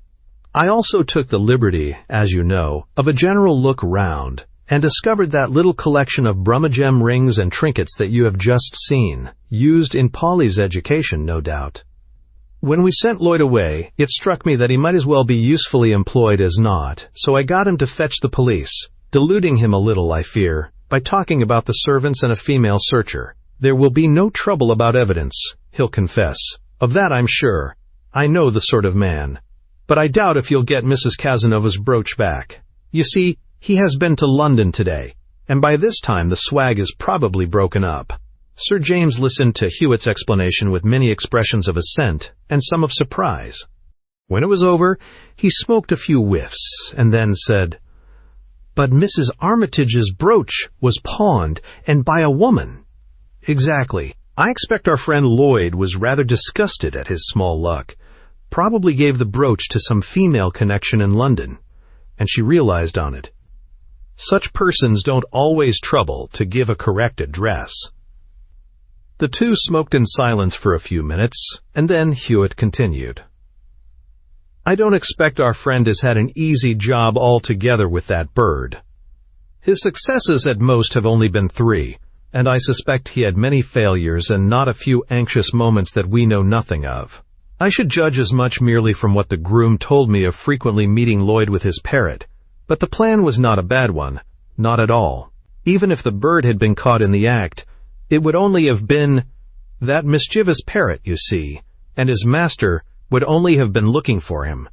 A: I also took the liberty, as you know, of a general look round, and discovered that little collection of Brummagem rings and trinkets that you have just seen, used in Polly's education, no doubt. When we sent Lloyd away, it struck me that he might as well be usefully employed as not, so I got him to fetch the police, deluding him a little, I fear, by talking about the servants and a female searcher. There will be no trouble about evidence, he'll confess. Of that I'm sure. I know the sort of man. But I doubt if you'll get Mrs. Cazenova's brooch back. You see, he has been to London today, and by this time the swag is probably broken up. Sir James listened to Hewitt's explanation with many expressions of assent and some of surprise. When it was over, he smoked a few whiffs, and then said, "But Mrs. Armitage's brooch was pawned, and by a woman." "Exactly. I expect our friend Lloyd was rather disgusted at his small luck. Probably gave the brooch to some female connection in London, and she realized on it. Such persons don't always trouble to give a correct address." The two smoked in silence for a few minutes, and then Hewitt continued. "I don't expect our friend has had an easy job altogether with that bird. His successes at most have only been 3, and I suspect he had many failures and not a few anxious moments that we know nothing of. I should judge as much merely from what the groom told me of frequently meeting Lloyd with his parrot, but the plan was not a bad one, not at all. Even if the bird had been caught in the act, it would only have been that mischievous parrot, you see, and his master would only have been looking for him,